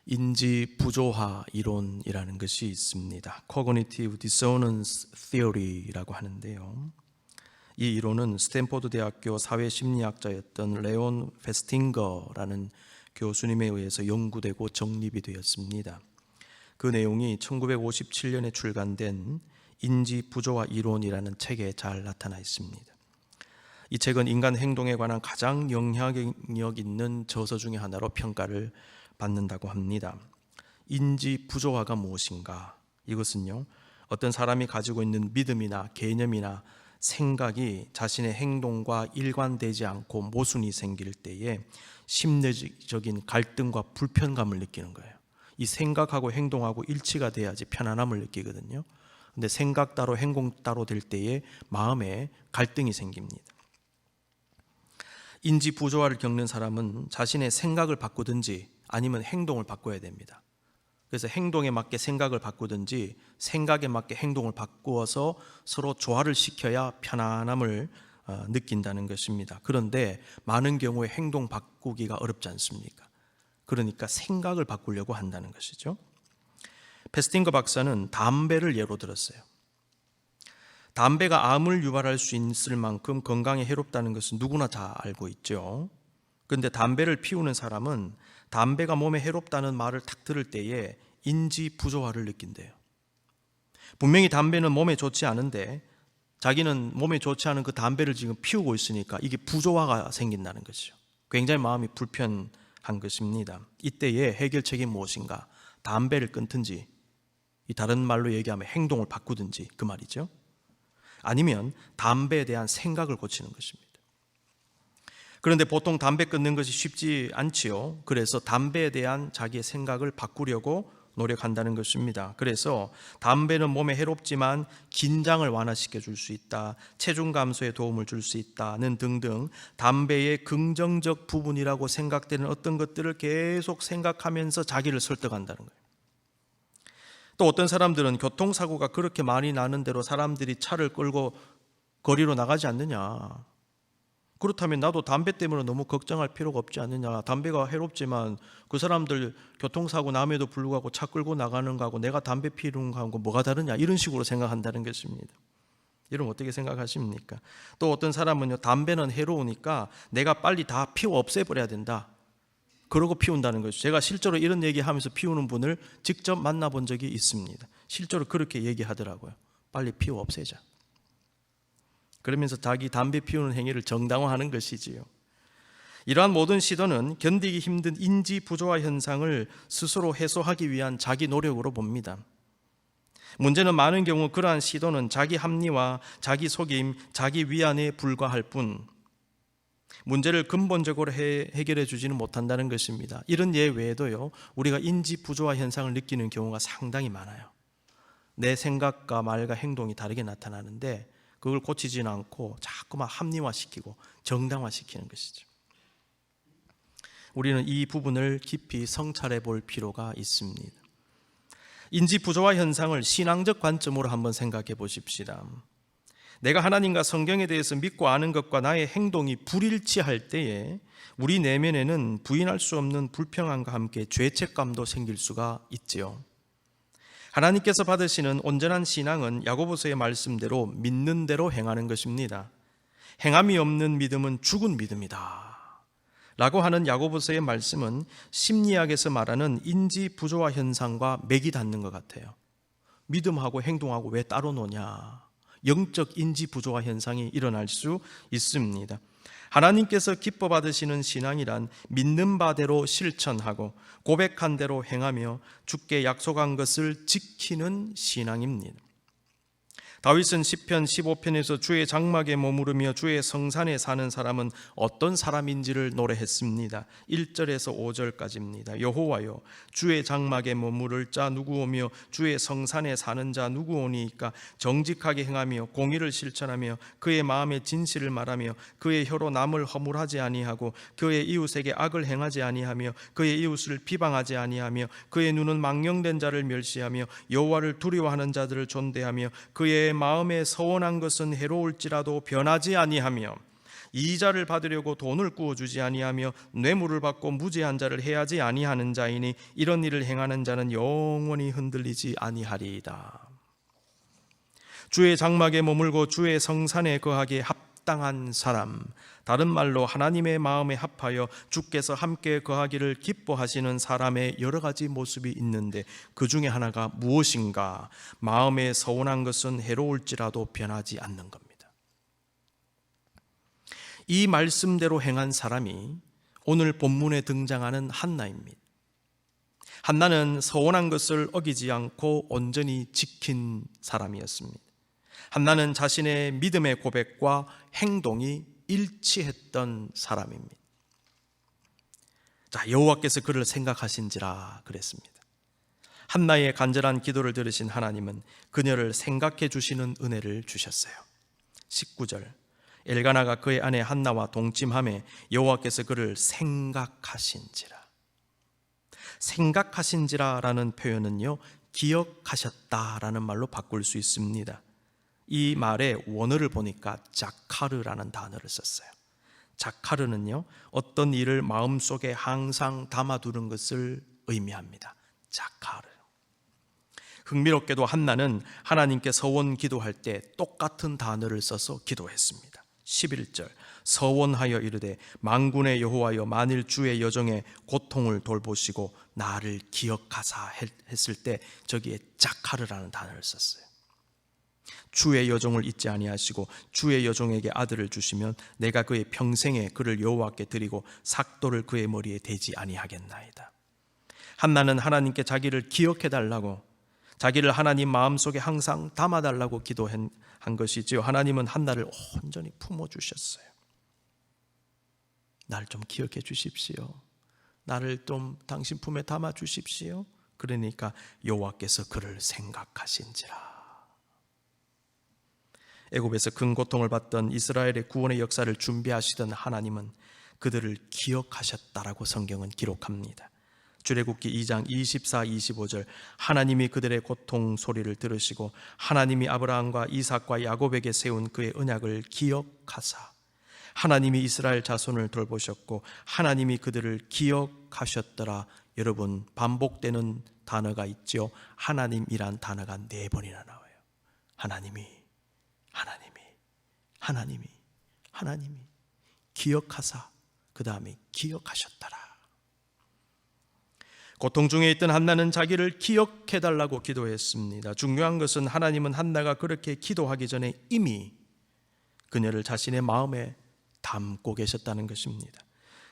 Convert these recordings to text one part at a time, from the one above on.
인지 부조화 이론이라는 것이 있습니다. Cognitive Dissonance Theory라고 하는데요. 이 이론은 스탠포드 대학교 사회심리학자였던 레온 페스팅거라는 교수님에 의해서 연구되고 정립이 되었습니다. 그 내용이 1957년에 출간된 인지 부조화 이론이라는 책에 잘 나타나 있습니다. 이 책은 인간 행동에 관한 가장 영향력 있는 저서 중에 하나로 평가를 받는다고 합니다. 인지 부조화가 무엇인가? 이것은요, 어떤 사람이 가지고 있는 믿음이나 개념이나 생각이 자신의 행동과 일관되지 않고 모순이 생길 때에 심리적인 갈등과 불편감을 느끼는 거예요. 이 생각하고 행동하고 일치가 돼야지 편안함을 느끼거든요. 근데 생각 따로 행동 따로 될 때에 마음에 갈등이 생깁니다. 인지 부조화를 겪는 사람은 자신의 생각을 바꾸든지 아니면 행동을 바꿔야 됩니다. 그래서 행동에 맞게 생각을 바꾸든지 생각에 맞게 행동을 바꾸어서 서로 조화를 시켜야 편안함을 느낀다는 것입니다. 그런데 많은 경우에 행동 바꾸기가 어렵지 않습니까? 그러니까 생각을 바꾸려고 한다는 것이죠. 페스팅거 박사는 담배를 예로 들었어요. 담배가 암을 유발할 수 있을 만큼 건강에 해롭다는 것은 누구나 다 알고 있죠. 그런데 담배를 피우는 사람은 담배가 몸에 해롭다는 말을 딱 들을 때에 인지 부조화를 느낀대요. 분명히 담배는 몸에 좋지 않은데 자기는 몸에 좋지 않은 그 담배를 지금 피우고 있으니까 이게 부조화가 생긴다는 것이죠. 굉장히 마음이 불편한 것입니다. 이때의 해결책이 무엇인가? 담배를 끊든지, 이 다른 말로 얘기하면 행동을 바꾸든지 그 말이죠. 아니면 담배에 대한 생각을 고치는 것입니다. 그런데 보통 담배 끊는 것이 쉽지 않지요. 그래서 담배에 대한 자기의 생각을 바꾸려고 노력한다는 것입니다. 그래서 담배는 몸에 해롭지만 긴장을 완화시켜 줄 수 있다, 체중 감소에 도움을 줄 수 있다는 등등 담배의 긍정적 부분이라고 생각되는 어떤 것들을 계속 생각하면서 자기를 설득한다는 거예요. 또 어떤 사람들은 교통사고가 그렇게 많이 나는 대로 사람들이 차를 끌고 거리로 나가지 않느냐, 그렇다면 나도 담배 때문에 너무 걱정할 필요가 없지 않느냐, 담배가 해롭지만 그 사람들 교통사고 남에도 불구하고 차 끌고 나가는 거하고 내가 담배 피우는 거하고 뭐가 다르냐, 이런 식으로 생각한다는 것입니다. 여러분 어떻게 생각하십니까? 또 어떤 사람은요, 담배는 해로우니까 내가 빨리 다 피워 없애버려야 된다, 그러고 피운다는 것이죠. 제가 실제로 이런 얘기하면서 피우는 분을 직접 만나본 적이 있습니다. 실제로 그렇게 얘기하더라고요. 빨리 피워 없애자. 그러면서 자기 담배 피우는 행위를 정당화하는 것이지요. 이러한 모든 시도는 견디기 힘든 인지 부조화 현상을 스스로 해소하기 위한 자기 노력으로 봅니다. 문제는 많은 경우 그러한 시도는 자기 합리화, 자기 속임, 자기 위안에 불과할 뿐 문제를 근본적으로 해결해 주지는 못한다는 것입니다. 이런 예 외에도요, 우리가 인지 부조화 현상을 느끼는 경우가 상당히 많아요. 내 생각과 말과 행동이 다르게 나타나는데 그걸 고치지는 않고 자꾸만 합리화시키고 정당화시키는 것이죠. 우리는 이 부분을 깊이 성찰해 볼 필요가 있습니다. 인지 부조화 현상을 신앙적 관점으로 한번 생각해 보십시다. 내가 하나님과 성경에 대해서 믿고 아는 것과 나의 행동이 불일치할 때에 우리 내면에는 부인할 수 없는 불평함과 함께 죄책감도 생길 수가 있지요. 하나님께서 받으시는 온전한 신앙은 야고보서의 말씀대로 믿는 대로 행하는 것입니다. 행함이 없는 믿음은 죽은 믿음이다 라고 하는 야고보서의 말씀은 심리학에서 말하는 인지 부조화 현상과 맥이 닿는 것 같아요. 믿음하고 행동하고 왜 따로 노냐, 영적 인지 부조화 현상이 일어날 수 있습니다. 하나님께서 기뻐 받으시는 신앙이란 믿는 바대로 실천하고 고백한 대로 행하며 주께 약속한 것을 지키는 신앙입니다. 다윗은 시편 15편에서 주의 장막에 머무르며 주의 성산에 사는 사람은 어떤 사람인지를 노래했습니다. 1절에서 5절까지입니다. 여호와여, 주의 장막에 머무를 자 누구오며 주의 성산에 사는 자 누구오니까? 정직하게 행하며 공의를 실천하며 그의 마음에 진실을 말하며 그의 혀로 남을 허물하지 아니하고 그의 이웃에게 악을 행하지 아니하며 그의 이웃을 비방하지 아니하며 그의 눈은 망령된 자를 멸시하며 여호와를 두려워하는 자들을 존대하며 그의 마음에 서원한 것은 해로울지라도 변하지 아니하며 이자를 받으려고 돈을 구워주지 아니하며 뇌물을 받고 무죄한 자를 해하지 아니하는 자이니 이런 일을 행하는 자는 영원히 흔들리지 아니하리이다. 주의 장막에 머물고 주의 성산에 거하기에 합당한 사람, 다른 말로 하나님의 마음에 합하여 주께서 함께 거하기를 기뻐하시는 사람의 여러 가지 모습이 있는데 그 중에 하나가 무엇인가? 마음에 서운한 것은 해로울지라도 변하지 않는 겁니다. 이 말씀대로 행한 사람이 오늘 본문에 등장하는 한나입니다. 한나는 서운한 것을 어기지 않고 온전히 지킨 사람이었습니다. 한나는 자신의 믿음의 고백과 행동이 일치했던 사람입니다. 자, 여호와께서 그를 생각하신지라 그랬습니다. 한나의 간절한 기도를 들으신 하나님은 그녀를 생각해 주시는 은혜를 주셨어요. 19절, 엘가나가 그의 아내 한나와 동침하매 여호와께서 그를 생각하신지라. 생각하신지라라는 표현은요, 기억하셨다라는 말로 바꿀 수 있습니다. 이 말의 원어를 보니까 자카르라는 단어를 썼어요. 자카르는요, 어떤 일을 마음속에 항상 담아두는 것을 의미합니다. 자카르. 흥미롭게도 한나는 하나님께 서원 기도할 때 똑같은 단어를 써서 기도했습니다. 11절, 서원하여 이르되 만군의 여호와여, 만일 주의 여종의 고통을 돌보시고 나를 기억하사 했을 때 저기에 자카르라는 단어를 썼어요. 주의 여종을 잊지 아니하시고 주의 여종에게 아들을 주시면 내가 그의 평생에 그를 여호와께 드리고 삭도를 그의 머리에 대지 아니하겠나이다. 한나는 하나님께 자기를 기억해 달라고, 자기를 하나님 마음속에 항상 담아달라고 기도한 것이지요. 하나님은 한나를 온전히 품어주셨어요. 나를 좀 기억해 주십시오. 나를 좀 당신 품에 담아 주십시오. 그러니까 여호와께서 그를 생각하신지라. 애굽에서 큰 고통을 받던 이스라엘의 구원의 역사를 준비하시던 하나님은 그들을 기억하셨다라고 성경은 기록합니다. 출애굽기 2장 24, 25절, 하나님이 그들의 고통 소리를 들으시고 하나님이 아브라함과 이삭과 야곱에게 세운 그의 언약을 기억하사 하나님이 이스라엘 자손을 돌보셨고 하나님이 그들을 기억하셨더라. 여러분, 반복되는 단어가 있죠. 하나님이란 단어가 4번이나 나와요. 하나님이 기억하사, 그 다음에 기억하셨더라. 고통 중에 있던 한나는 자기를 기억해달라고 기도했습니다. 중요한 것은 하나님은 한나가 그렇게 기도하기 전에 이미 그녀를 자신의 마음에 담고 계셨다는 것입니다.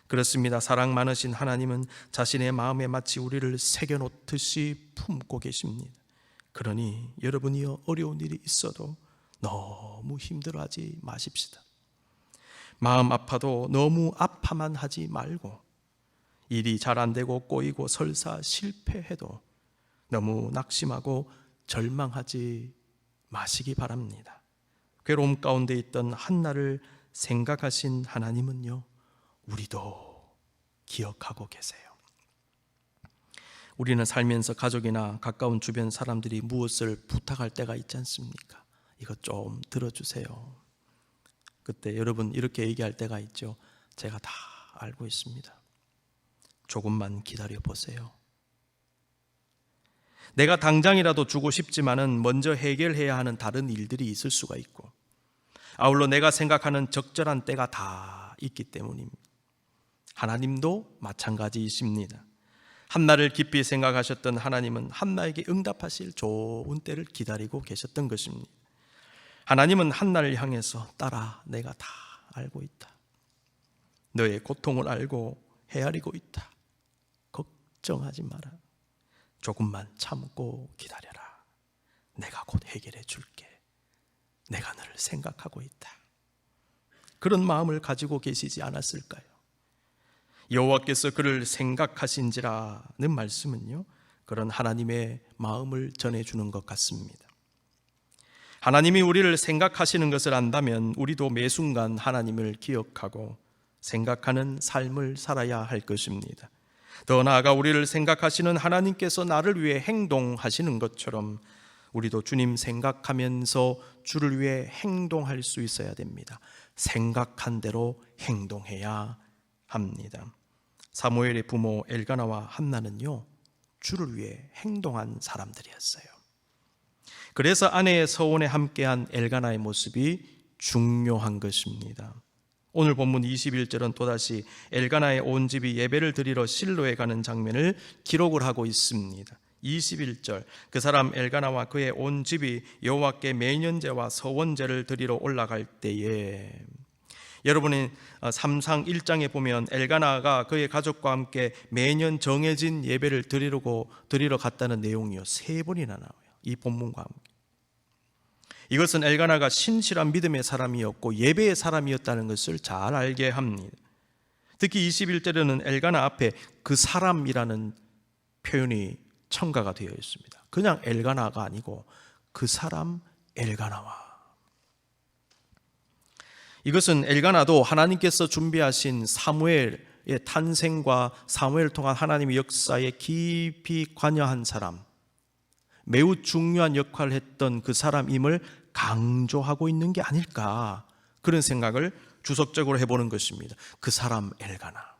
그렇습니다. 사랑 많으신 하나님은 자신의 마음에 마치 우리를 새겨놓듯이 품고 계십니다. 그러니 여러분이요, 어려운 일이 있어도 너무 힘들어하지 마십시다. 마음 아파도 너무 아파만 하지 말고, 일이 잘 안 되고 꼬이고 설사 실패해도 너무 낙심하고 절망하지 마시기 바랍니다. 괴로움 가운데 있던 한나를 생각하신 하나님은요, 우리도 기억하고 계세요. 우리는 살면서 가족이나 가까운 주변 사람들이 무엇을 부탁할 때가 있지 않습니까? 이거 좀 들어주세요. 그때 여러분 이렇게 얘기할 때가 있죠. 제가 다 알고 있습니다. 조금만 기다려 보세요. 내가 당장이라도 주고 싶지만은 먼저 해결해야 하는 다른 일들이 있을 수가 있고, 아울러 내가 생각하는 적절한 때가 다 있기 때문입니다. 하나님도 마찬가지이십니다. 한나를 깊이 생각하셨던 하나님은 한나에게 응답하실 좋은 때를 기다리고 계셨던 것입니다. 하나님은 한나를 향해서 딸아, 내가 다 알고 있다. 너의 고통을 알고 헤아리고 있다. 걱정하지 마라. 조금만 참고 기다려라. 내가 곧 해결해 줄게. 내가 너를 생각하고 있다. 그런 마음을 가지고 계시지 않았을까요? 여호와께서 그를 생각하신지라는 말씀은요, 그런 하나님의 마음을 전해주는 것 같습니다. 하나님이 우리를 생각하시는 것을 안다면 우리도 매 순간 하나님을 기억하고 생각하는 삶을 살아야 할 것입니다. 더 나아가 우리를 생각하시는 하나님께서 나를 위해 행동하시는 것처럼 우리도 주님 생각하면서 주를 위해 행동할 수 있어야 됩니다. 생각한 대로 행동해야 합니다. 사무엘의 부모 엘가나와 한나는요, 주를 위해 행동한 사람들이었어요. 그래서 아내의 서원에 함께한 엘가나의 모습이 중요한 것입니다. 오늘 본문 21절은 또다시 엘가나의 온 집이 예배를 드리러 실로에 가는 장면을 기록을 하고 있습니다. 21절, 그 사람 엘가나와 그의 온 집이 여호와께 매년제와 서원제를 드리러 올라갈 때에, 여러분이 3상 1장에 보면 엘가나가 그의 가족과 함께 매년 정해진 예배를 드리러 갔다는 내용이요 3번이나 나와요. 이 본문과 함께. 이것은 엘가나가 신실한 믿음의 사람이었고 예배의 사람이었다는 것을 잘 알게 합니다. 특히 21절에는 엘가나 앞에 그 사람이라는 표현이 첨가가 되어 있습니다. 그냥 엘가나가 아니고 그 사람 엘가나와. 이것은 엘가나도 하나님께서 준비하신 사무엘의 탄생과 사무엘을 통한 하나님의 역사에 깊이 관여한 사람, 매우 중요한 역할을 했던 그 사람임을 강조하고 있는 게 아닐까, 그런 생각을 주석적으로 해보는 것입니다. 그 사람 엘가나.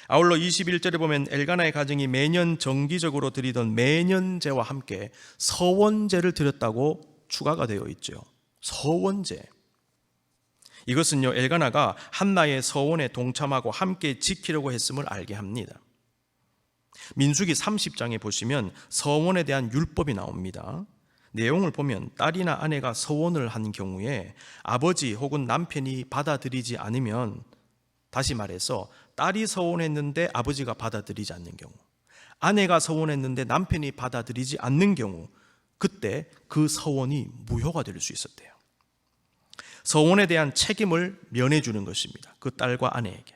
아울러 21절에 보면 엘가나의 가정이 매년 정기적으로 드리던 매년제와 함께 서원제를 드렸다고 추가가 되어 있죠. 서원제. 이것은요, 엘가나가 한나의 서원에 동참하고 함께 지키려고 했음을 알게 합니다. 민수기 30장에 보시면 서원에 대한 율법이 나옵니다. 내용을 보면 딸이나 아내가 서원을 한 경우에 아버지 혹은 남편이 받아들이지 않으면, 다시 말해서 딸이 서원했는데 아버지가 받아들이지 않는 경우, 아내가 서원했는데 남편이 받아들이지 않는 경우, 그때 그 서원이 무효가 될 수 있었대요. 서원에 대한 책임을 면해주는 것입니다. 그 딸과 아내에게.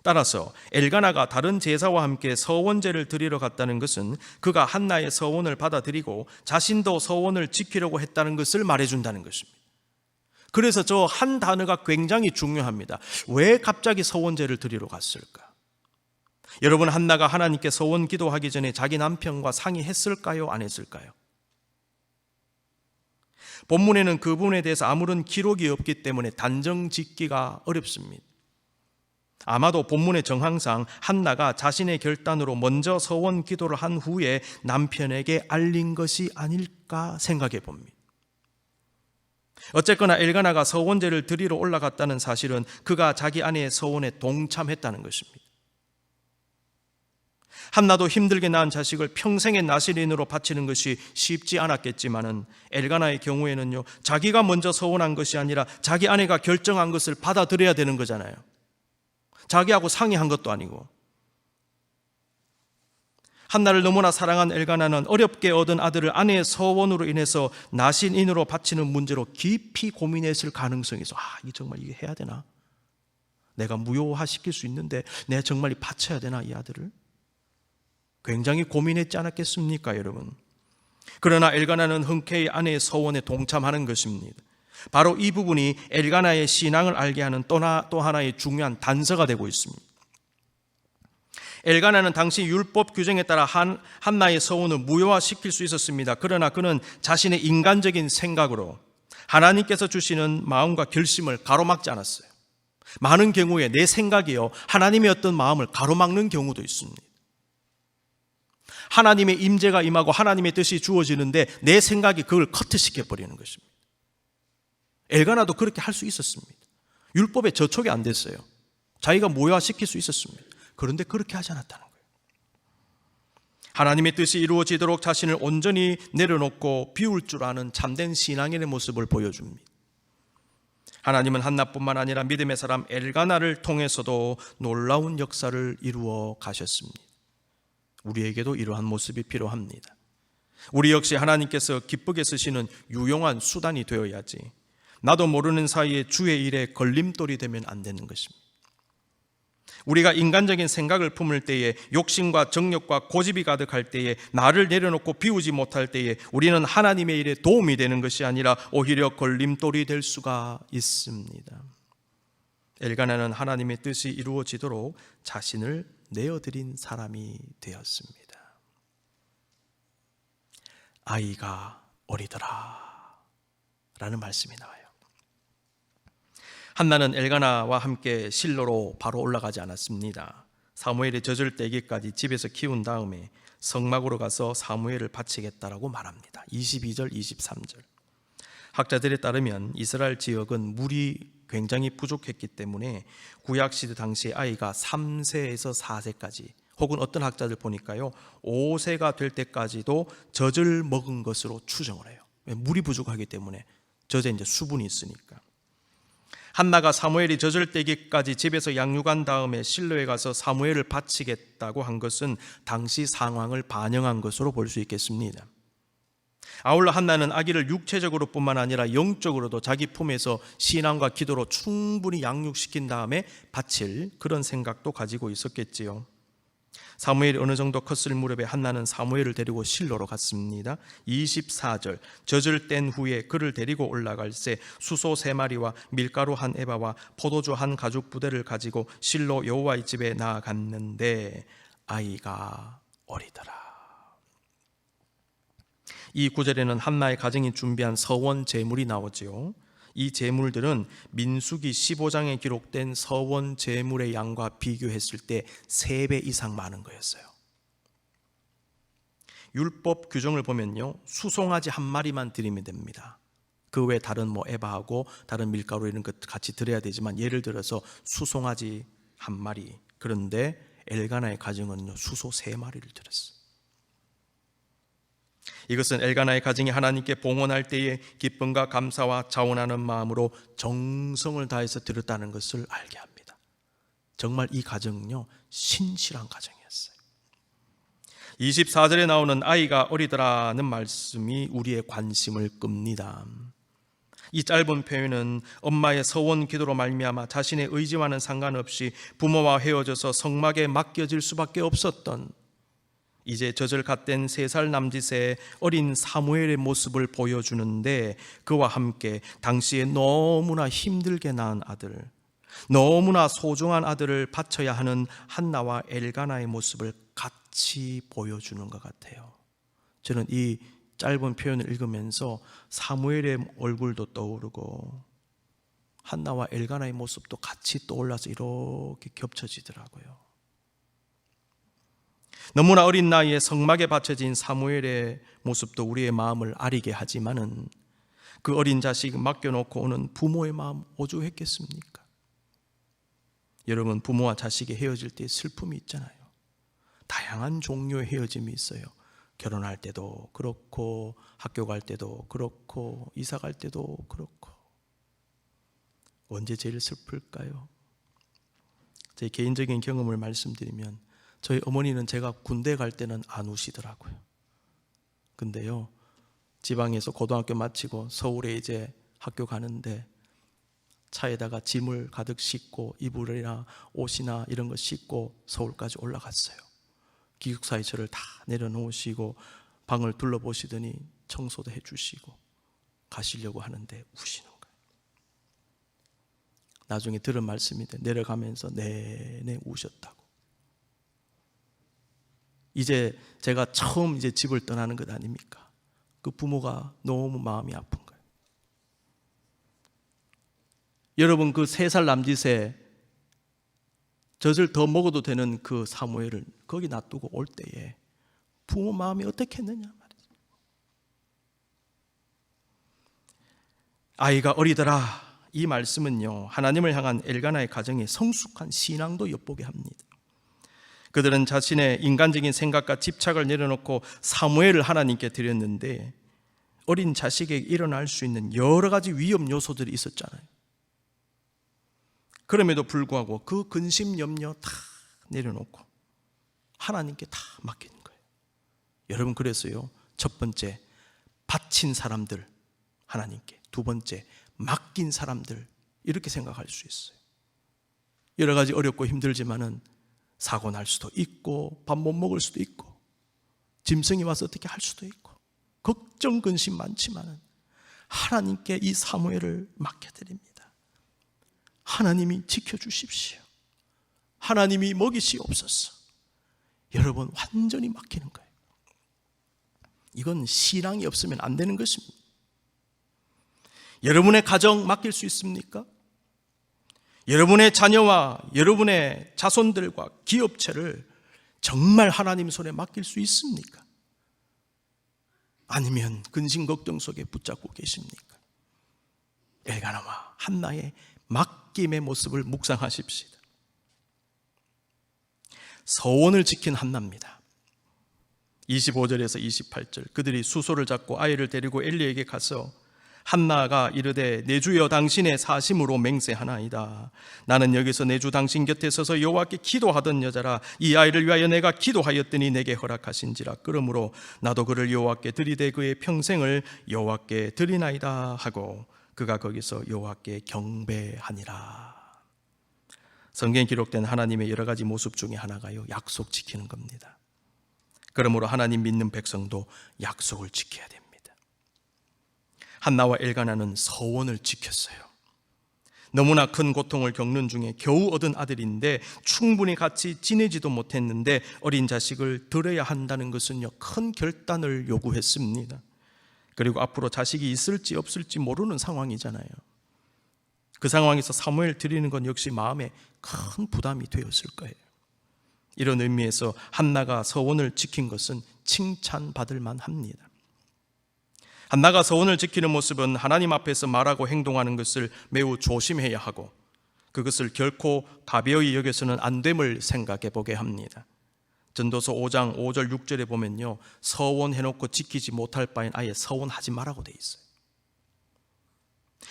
따라서 엘가나가 다른 제사와 함께 서원제를 드리러 갔다는 것은 그가 한나의 서원을 받아들이고 자신도 서원을 지키려고 했다는 것을 말해준다는 것입니다. 그래서 저 한 단어가 굉장히 중요합니다. 왜 갑자기 서원제를 드리러 갔을까? 여러분, 한나가 하나님께 서원 기도하기 전에 자기 남편과 상의했을까요? 안 했을까요? 본문에는 그 부분에 대해서 아무런 기록이 없기 때문에 단정 짓기가 어렵습니다. 아마도 본문의 정황상 한나가 자신의 결단으로 먼저 서원 기도를 한 후에 남편에게 알린 것이 아닐까 생각해 봅니다. 어쨌거나 엘가나가 서원제를 드리러 올라갔다는 사실은 그가 자기 아내의 서원에 동참했다는 것입니다. 한나도 힘들게 낳은 자식을 평생의 나실인으로 바치는 것이 쉽지 않았겠지만은 엘가나의 경우에는요, 자기가 먼저 서원한 것이 아니라 자기 아내가 결정한 것을 받아들여야 되는 거잖아요. 자기하고 상의한 것도 아니고. 한나를 너무나 사랑한 엘가나는 어렵게 얻은 아들을 아내의 서원으로 인해서 나신인으로 바치는 문제로 깊이 고민했을 가능성이 있어. 이 정말 이게 해야 되나? 내가 무효화시킬 수 있는데 내가 정말 바쳐야 되나, 이 아들을? 굉장히 고민했지 않았겠습니까, 여러분? 그러나 엘가나는 흔쾌히 아내의 서원에 동참하는 것입니다. 바로 이 부분이 엘가나의 신앙을 알게 하는 또 하나의 중요한 단서가 되고 있습니다. 엘가나는 당시 율법 규정에 따라 한나의 서원을 무효화시킬 수 있었습니다. 그러나 그는 자신의 인간적인 생각으로 하나님께서 주시는 마음과 결심을 가로막지 않았어요. 많은 경우에 내 생각이요, 하나님의 어떤 마음을 가로막는 경우도 있습니다. 하나님의 임재가 임하고 하나님의 뜻이 주어지는데 내 생각이 그걸 커트시켜버리는 것입니다. 엘가나도 그렇게 할 수 있었습니다. 율법에 저촉이 안 됐어요. 자기가 무효화시킬 수 있었습니다. 그런데 그렇게 하지 않았다는 거예요. 하나님의 뜻이 이루어지도록 자신을 온전히 내려놓고 비울 줄 아는 참된 신앙인의 모습을 보여줍니다. 하나님은 한나뿐만 아니라 믿음의 사람 엘가나를 통해서도 놀라운 역사를 이루어 가셨습니다. 우리에게도 이러한 모습이 필요합니다. 우리 역시 하나님께서 기쁘게 쓰시는 유용한 수단이 되어야지, 나도 모르는 사이에 주의 일에 걸림돌이 되면 안 되는 것입니다. 우리가 인간적인 생각을 품을 때에, 욕심과 정욕과 고집이 가득할 때에, 나를 내려놓고 비우지 못할 때에 우리는 하나님의 일에 도움이 되는 것이 아니라 오히려 걸림돌이 될 수가 있습니다. 엘가나는 하나님의 뜻이 이루어지도록 자신을 내어드린 사람이 되었습니다. 아이가 어리더라 라는 말씀이 나와요. 한나는 엘가나와 함께 실로로 바로 올라가지 않았습니다. 사무엘이 젖을 때기까지 집에서 키운 다음에 성막으로 가서 사무엘을 바치겠다라고 말합니다. 22절 23절. 학자들에 따르면 이스라엘 지역은 물이 굉장히 부족했기 때문에 구약시대 당시 아이가 3세에서 4세까지 혹은 어떤 학자들 보니까요 5세가 될 때까지도 젖을 먹은 것으로 추정을 해요. 물이 부족하기 때문에 젖에 이제 수분이 있으니까. 한나가 사무엘이 젖을 때기까지 집에서 양육한 다음에 실로에 가서 사무엘을 바치겠다고 한 것은 당시 상황을 반영한 것으로 볼 수 있겠습니다. 아울러 한나는 아기를 육체적으로 뿐만 아니라 영적으로도 자기 품에서 신앙과 기도로 충분히 양육시킨 다음에 바칠 그런 생각도 가지고 있었겠지요. 사무엘이 어느 정도 컸을 무렵에 한나는 사무엘을 데리고 실로로 갔습니다. 24절. 젖을 뗀 후에 그를 데리고 올라갈새 수소 3마리와 밀가루 1에바와 포도주 1가죽부대를 가지고 실로 여호와의 집에 나아갔는데 아이가 어리더라. 이 구절에는 한나의 가정이 준비한 서원 제물이 나오지요. 이 제물들은 민수기 15장에 기록된 서원 제물의 양과 비교했을 때 3배 이상 많은 거였어요. 율법 규정을 보면요 수송아지 1마리만 드리면 됩니다. 그 외에 다른 에바하고 다른 밀가루 이런 것 같이 드려야 되지만 예를 들어서 수송아지 1마리, 그런데 엘가나의 가정은요 수소 3마리를 드렸어요. 이것은 엘가나의 가정이 하나님께 봉헌할 때에 기쁨과 감사와 자원하는 마음으로 정성을 다해서 드렸다는 것을 알게 합니다. 정말 이 가정은요 신실한 가정이었어요. 24절에 나오는 아이가 어리더라는 말씀이 우리의 관심을 끕니다. 이 짧은 표현은 엄마의 서원 기도로 말미암아 자신의 의지와는 상관없이 부모와 헤어져서 성막에 맡겨질 수밖에 없었던 이제 젖을 갓된 3살 남짓의 어린 사무엘의 모습을 보여주는데, 그와 함께 당시에 너무나 힘들게 낳은 아들, 너무나 소중한 아들을 바쳐야 하는 한나와 엘가나의 모습을 같이 보여주는 것 같아요. 저는 이 짧은 표현을 읽으면서 사무엘의 얼굴도 떠오르고 한나와 엘가나의 모습도 같이 떠올라서 이렇게 겹쳐지더라고요. 너무나 어린 나이에 성막에 바쳐진 사무엘의 모습도 우리의 마음을 아리게 하지만은 그 어린 자식 맡겨놓고 오는 부모의 마음 오죽했겠습니까? 여러분, 부모와 자식이 헤어질 때 슬픔이 있잖아요. 다양한 종류의 헤어짐이 있어요. 결혼할 때도 그렇고, 학교 갈 때도 그렇고, 이사 갈 때도 그렇고. 언제 제일 슬플까요? 제 개인적인 경험을 말씀드리면, 저희 어머니는 제가 군대 갈 때는 안 우시더라고요. 근데요, 지방에서 고등학교 마치고 서울에 이제 학교 가는데 차에다가 짐을 가득 싣고 이불이나 옷이나 이런 거 싣고 서울까지 올라갔어요. 기숙사에 저를 다 내려놓으시고 방을 둘러보시더니 청소도 해주시고 가시려고 하는데 우시는 거예요. 나중에 들은 말씀인데 내려가면서 내내 우셨다고. 이제 제가 처음 이제 집을 떠나는 것 아닙니까? 그 부모가 너무 마음이 아픈 거예요. 여러분, 그 3살 남짓에 젖을 더 먹어도 되는 그 사무엘을 거기 놔두고 올 때에 부모 마음이 어떻게 했느냐 말이죠. 아이가 어리더라, 이 말씀은요 하나님을 향한 엘가나의 가정의 성숙한 신앙도 엿보게 합니다. 그들은 자신의 인간적인 생각과 집착을 내려놓고 사무엘을 하나님께 드렸는데 어린 자식에게 일어날 수 있는 여러 가지 위험 요소들이 있었잖아요. 그럼에도 불구하고 그 근심 염려 다 내려놓고 하나님께 다 맡기는 거예요. 여러분, 그래서요 첫 번째 바친 사람들 하나님께, 두 번째 맡긴 사람들, 이렇게 생각할 수 있어요. 여러 가지 어렵고 힘들지만은 사고 날 수도 있고 밥 못 먹을 수도 있고 짐승이 와서 어떻게 할 수도 있고 걱정 근심 많지만은 하나님께 이 사무엘을 맡겨드립니다. 하나님이 지켜주십시오. 하나님이 먹이시옵소서. 여러분, 완전히 맡기는 거예요. 이건 신앙이 없으면 안 되는 것입니다. 여러분의 가정 맡길 수 있습니까? 여러분의 자녀와 여러분의 자손들과 기업체를 정말 하나님 손에 맡길 수 있습니까? 아니면 근심 걱정 속에 붙잡고 계십니까? 엘가나와 한나의 맡김의 모습을 묵상하십시다. 서원을 지킨 한나입니다. 25절에서 28절, 그들이 수소를 잡고 아이를 데리고 엘리에게 가서 한나가 이르되 내 주여 당신의 사심으로 맹세하나이다. 나는 여기서 내 주 당신 곁에 서서 여호와께 기도하던 여자라. 이 아이를 위하여 내가 기도하였더니 내게 허락하신지라. 그러므로 나도 그를 여호와께 드리되 그의 평생을 여호와께 드리나이다 하고 그가 거기서 여호와께 경배하니라. 성경에 기록된 하나님의 여러 가지 모습 중에 하나가요, 약속 지키는 겁니다. 그러므로 하나님 믿는 백성도 약속을 지켜야 됩니다. 한나와 엘가나는 서원을 지켰어요. 너무나 큰 고통을 겪는 중에 겨우 얻은 아들인데 충분히 같이 지내지도 못했는데 어린 자식을 드려야 한다는 것은요, 큰 결단을 요구했습니다. 그리고 앞으로 자식이 있을지 없을지 모르는 상황이잖아요. 그 상황에서 사무엘 드리는 건 역시 마음에 큰 부담이 되었을 거예요. 이런 의미에서 한나가 서원을 지킨 것은 칭찬받을 만합니다. 한나가 서원을 지키는 모습은 하나님 앞에서 말하고 행동하는 것을 매우 조심해야 하고 그것을 결코 가벼이 여겨서는 안 됨을 생각해 보게 합니다. 전도서 5장 5절 6절에 보면요, 서원해놓고 지키지 못할 바엔 아예 서원하지 말라고 돼 있어요.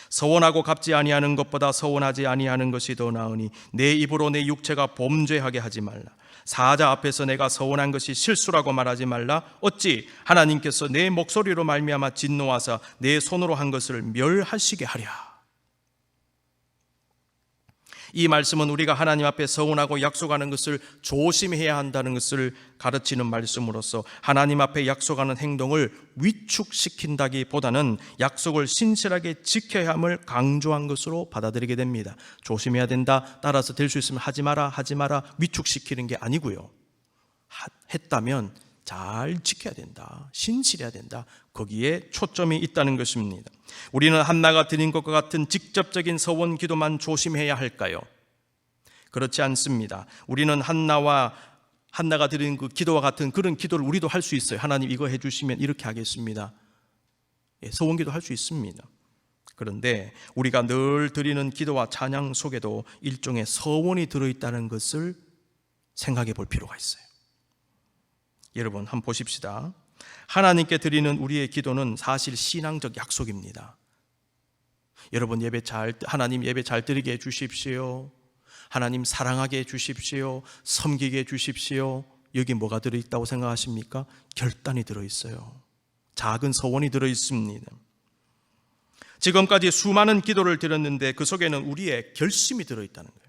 서원하고 갚지 아니하는 것보다 서원하지 아니하는 것이 더 나으니 내 입으로 내 육체가 범죄하게 하지 말라. 사자 앞에서 내가 서원한 것이 실수라고 말하지 말라. 어찌 하나님께서 내 목소리로 말미암아 진노하사 내 손으로 한 것을 멸하시게 하랴. 이 말씀은 우리가 하나님 앞에 서원하고 약속하는 것을 조심해야 한다는 것을 가르치는 말씀으로서 하나님 앞에 약속하는 행동을 위축시킨다기보다는 약속을 신실하게 지켜야 함을 강조한 것으로 받아들이게 됩니다. 조심해야 된다, 따라서 될 수 있으면 하지 마라 위축시키는 게 아니고요, 했다면 잘 지켜야 된다, 신실해야 된다, 거기에 초점이 있다는 것입니다. 우리는 한나가 드린 것과 같은 직접적인 서원 기도만 조심해야 할까요? 그렇지 않습니다. 우리는 한나가 드린 그 기도와 같은 그런 기도를 우리도 할 수 있어요. 하나님 이거 해주시면 이렇게 하겠습니다. 서원 기도 할 수 있습니다. 그런데 우리가 늘 드리는 기도와 찬양 속에도 일종의 서원이 들어있다는 것을 생각해 볼 필요가 있어요. 여러분 한번 보십시다. 하나님께 드리는 우리의 기도는 사실 신앙적 약속입니다. 여러분 하나님 예배 잘 드리게 해주십시오. 하나님 사랑하게 해주십시오. 섬기게 해주십시오. 여기 뭐가 들어있다고 생각하십니까? 결단이 들어있어요. 작은 서원이 들어있습니다. 지금까지 수많은 기도를 드렸는데 그 속에는 우리의 결심이 들어있다는 거예요.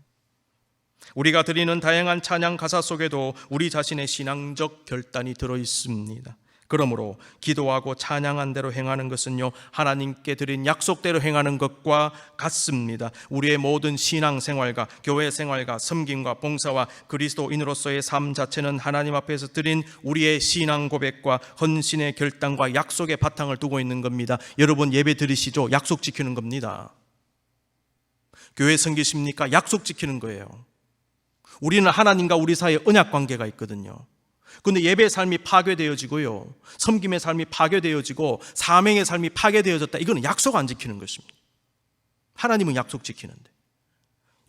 우리가 드리는 다양한 찬양 가사 속에도 우리 자신의 신앙적 결단이 들어있습니다. 그러므로 기도하고 찬양한 대로 행하는 것은요, 하나님께 드린 약속대로 행하는 것과 같습니다. 우리의 모든 신앙생활과 교회 생활과 섬김과 봉사와 그리스도인으로서의 삶 자체는 하나님 앞에서 드린 우리의 신앙 고백과 헌신의 결단과 약속의 바탕을 두고 있는 겁니다. 여러분 예배 드리시죠? 약속 지키는 겁니다. 교회 섬기십니까? 약속 지키는 거예요. 우리는 하나님과 우리 사이에 언약 관계가 있거든요. 그런데 예배의 삶이 파괴되어지고요, 섬김의 삶이 파괴되어지고 사명의 삶이 파괴되어졌다, 이거는 약속 안 지키는 것입니다. 하나님은 약속 지키는데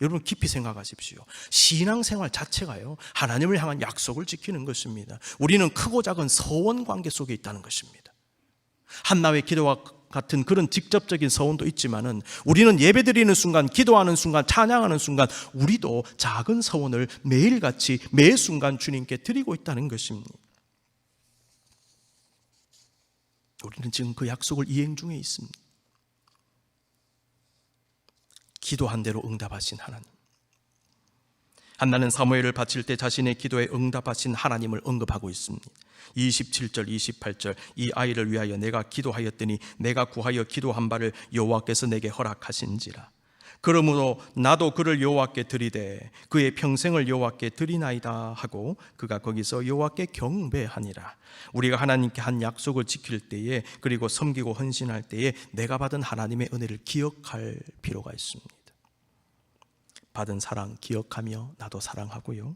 여러분 깊이 생각하십시오. 신앙생활 자체가요, 하나님을 향한 약속을 지키는 것입니다. 우리는 크고 작은 서원 관계 속에 있다는 것입니다. 한나의 기도와 같은 그런 직접적인 서원도 있지만은 우리는 예배드리는 순간, 기도하는 순간, 찬양하는 순간 우리도 작은 서원을 매일같이 매 순간 주님께 드리고 있다는 것입니다. 우리는 지금 그 약속을 이행 중에 있습니다. 기도한 대로 응답하신 하나님. 한나는 사무엘을 바칠 때 자신의 기도에 응답하신 하나님을 언급하고 있습니다. 27절 28절, 이 아이를 위하여 내가 기도하였더니 내가 구하여 기도한 바를 여호와께서 내게 허락하신지라. 그러므로 나도 그를 여호와께 드리되 그의 평생을 여호와께 드리나이다 하고 그가 거기서 여호와께 경배하니라. 우리가 하나님께 한 약속을 지킬 때에, 그리고 섬기고 헌신할 때에 내가 받은 하나님의 은혜를 기억할 필요가 있습니다. 받은 사랑 기억하며 나도 사랑하고요,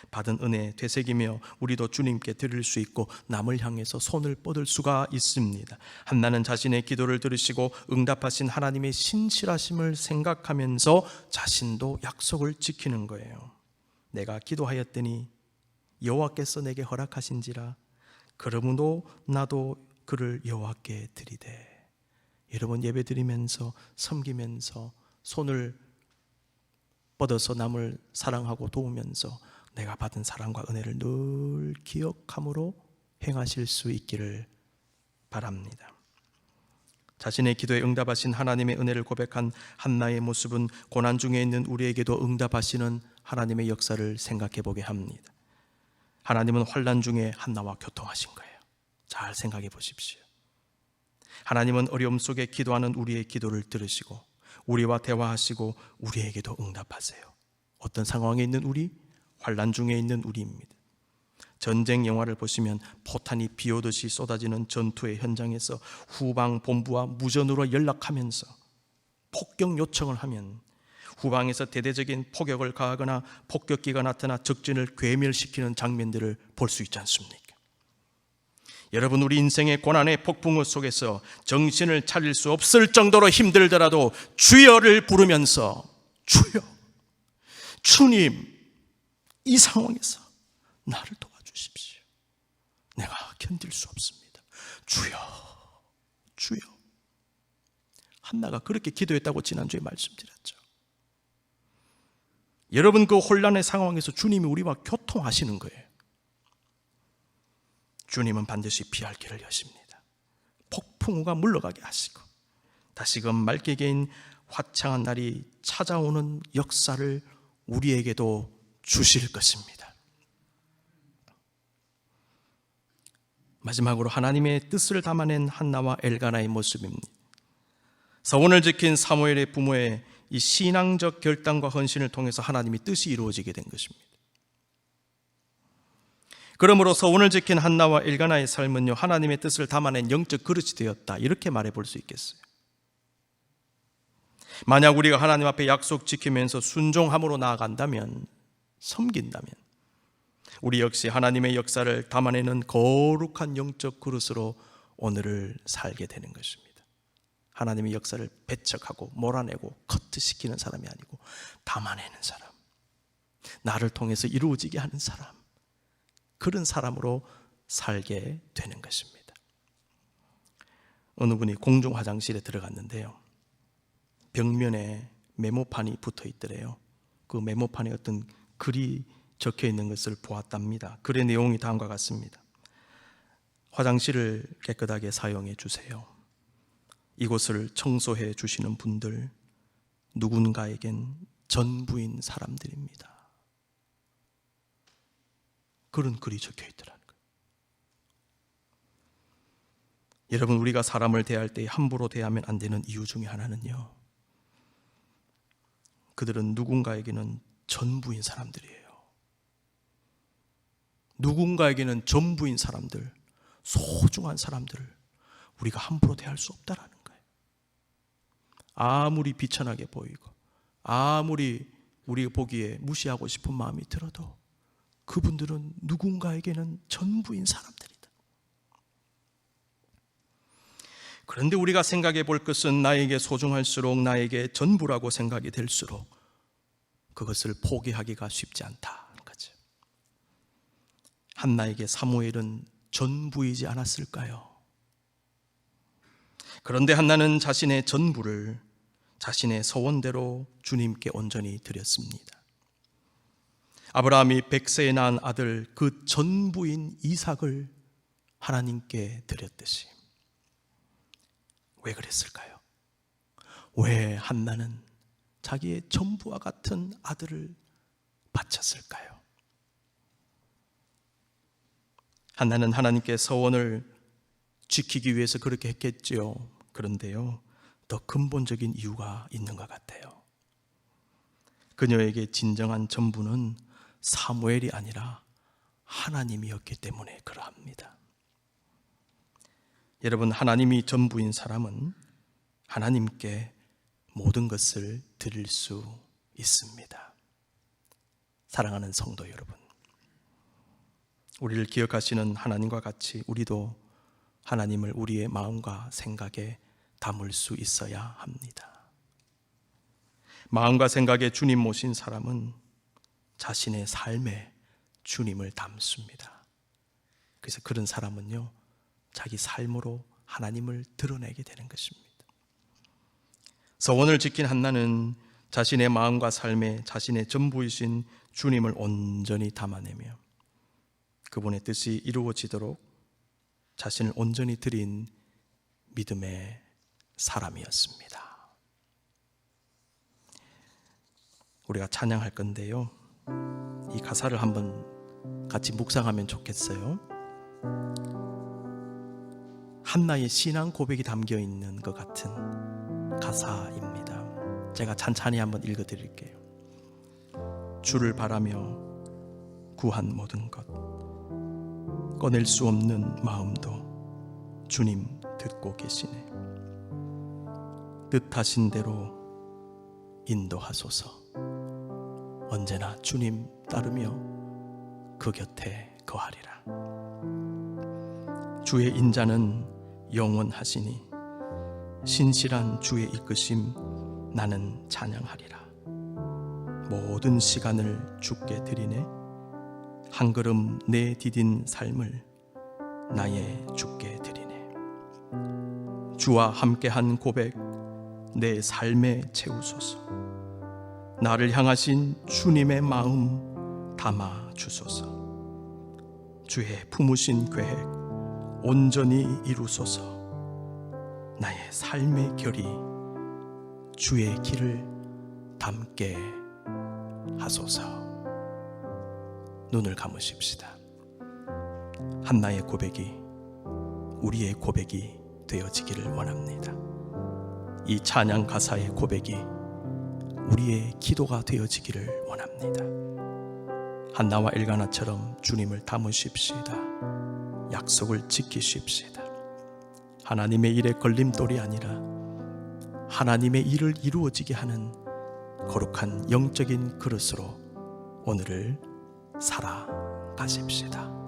받은 은혜 되새기며 우리도 주님께 드릴 수 있고 남을 향해서 손을 뻗을 수가 있습니다. 한나는 자신의 기도를 들으시고 응답하신 하나님의 신실하심을 생각하면서 자신도 약속을 지키는 거예요. 내가 기도하였더니 여호와께서 내게 허락하신지라 그러므로 나도 그를 여호와께 드리되. 여러분, 예배드리면서 섬기면서 손을 뻗어서 남을 사랑하고 도우면서 내가 받은 사랑과 은혜를 늘 기억함으로 행하실 수 있기를 바랍니다. 자신의 기도에 응답하신 하나님의 은혜를 고백한 한나의 모습은 고난 중에 있는 우리에게도 응답하시는 하나님의 역사를 생각해 보게 합니다. 하나님은 환난 중에 한나와 교통하신 거예요. 잘 생각해 보십시오. 하나님은 어려움 속에 기도하는 우리의 기도를 들으시고 우리와 대화하시고 우리에게도 응답하세요. 어떤 상황에 있는 우리? 환난 중에 있는 우리입니다. 전쟁 영화를 보시면 포탄이 비오듯이 쏟아지는 전투의 현장에서 후방 본부와 무전으로 연락하면서 폭격 요청을 하면 후방에서 대대적인 폭격을 가하거나 폭격기가 나타나 적진을 괴멸시키는 장면들을 볼 수 있지 않습니까? 여러분, 우리 인생의 고난의 폭풍우 속에서 정신을 차릴 수 없을 정도로 힘들더라도 주여를 부르면서 주여, 주님, 이 상황에서 나를 도와주십시오. 내가 견딜 수 없습니다. 주여, 주여. 한나가 그렇게 기도했다고 지난주에 말씀드렸죠. 여러분, 그 혼란의 상황에서 주님이 우리와 교통하시는 거예요. 주님은 반드시 피할 길을 여십니다. 폭풍우가 물러가게 하시고 다시금 맑게 개인 화창한 날이 찾아오는 역사를 우리에게도 주실 것입니다. 마지막으로 하나님의 뜻을 담아낸 한나와 엘가나의 모습입니다. 서원을 지킨 사무엘의 부모의 이 신앙적 결단과 헌신을 통해서 하나님의 뜻이 이루어지게 된 것입니다. 그러므로 서원을 지킨 한나와 엘가나의 삶은요, 하나님의 뜻을 담아낸 영적 그릇이 되었다, 이렇게 말해 볼 수 있겠어요. 만약 우리가 하나님 앞에 약속 지키면서 순종함으로 나아간다면, 섬긴다면 우리 역시 하나님의 역사를 담아내는 거룩한 영적 그릇으로 오늘을 살게 되는 것입니다. 하나님의 역사를 배척하고 몰아내고 커트시키는 사람이 아니고 담아내는 사람, 나를 통해서 이루어지게 하는 사람, 그런 사람으로 살게 되는 것입니다. 어느 분이 공중 화장실에 들어갔는데요, 벽면에 메모판이 붙어 있더래요. 그 메모판에 어떤 글이 적혀 있는 것을 보았답니다. 글의 내용이 다음과 같습니다. 화장실을 깨끗하게 사용해 주세요. 이곳을 청소해 주시는 분들, 누군가에겐 전부인 사람들입니다. 그런 글이 적혀 있더라는 거예요. 여러분, 우리가 사람을 대할 때 함부로 대하면 안 되는 이유 중에 하나는요, 그들은 누군가에게는 전부인 사람들이에요. 누군가에게는 전부인 사람들, 소중한 사람들을 우리가 함부로 대할 수 없다라는 거예요. 아무리 비천하게 보이고 아무리 우리가 보기에 무시하고 싶은 마음이 들어도 그분들은 누군가에게는 전부인 사람들이다. 그런데 우리가 생각해 볼 것은 나에게 소중할수록, 나에게 전부라고 생각이 될수록 그것을 포기하기가 쉽지 않다는 거죠. 한나에게 사무엘은 전부이지 않았을까요? 그런데 한나는 자신의 전부를 자신의 소원대로 주님께 온전히 드렸습니다. 아브라함이 100세에 낳은 아들, 그 전부인 이삭을 하나님께 드렸듯이. 왜 그랬을까요? 왜 한나는 자기의 전부와 같은 아들을 바쳤을까요? 한나는 하나님께 서원을 지키기 위해서 그렇게 했겠지요. 그런데요, 더 근본적인 이유가 있는 것 같아요. 그녀에게 진정한 전부는 사무엘이 아니라 하나님이었기 때문에 그러합니다. 여러분, 하나님이 전부인 사람은 하나님께 모든 것을 드릴 수 있습니다. 사랑하는 성도 여러분, 우리를 기억하시는 하나님과 같이 우리도 하나님을 우리의 마음과 생각에 담을 수 있어야 합니다. 마음과 생각에 주님 모신 사람은 자신의 삶에 주님을 담습니다. 그래서 그런 사람은요, 자기 삶으로 하나님을 드러내게 되는 것입니다. 서원을 지킨 한나는 자신의 마음과 삶에 자신의 전부이신 주님을 온전히 담아내며 그분의 뜻이 이루어지도록 자신을 온전히 드린 믿음의 사람이었습니다. 우리가 찬양할 건데요, 이 가사를 한번 같이 묵상하면 좋겠어요. 한나의 신앙 고백이 담겨 있는 것 같은 가사입니다. 제가 찬찬히 한번 읽어드릴게요. 주를 바라며 구한 모든 것, 꺼낼 수 없는 마음도 주님 듣고 계시네. 뜻하신 대로 인도하소서. 언제나 주님 따르며 그 곁에 거하리라. 주의 인자는 영원하시니 신실한 주의 이끄심 나는 찬양하리라. 모든 시간을 주께 드리네. 한 걸음 내 디딘 삶을 나의 주께 드리네. 주와 함께한 고백 내 삶에 채우소서. 나를 향하신 주님의 마음 담아 주소서. 주의 품으신 계획 온전히 이루소서. 나의 삶의 결이 주의 길을 담게 하소서. 눈을 감으십시다. 한나의 고백이 우리의 고백이 되어지기를 원합니다. 이 찬양 가사의 고백이 우리의 기도가 되어지기를 원합니다. 한나와 엘가나처럼 주님을 담으십시다. 약속을 지키십시다. 하나님의 일에 걸림돌이 아니라 하나님의 일을 이루어지게 하는 거룩한 영적인 그릇으로 오늘을 살아가십시다.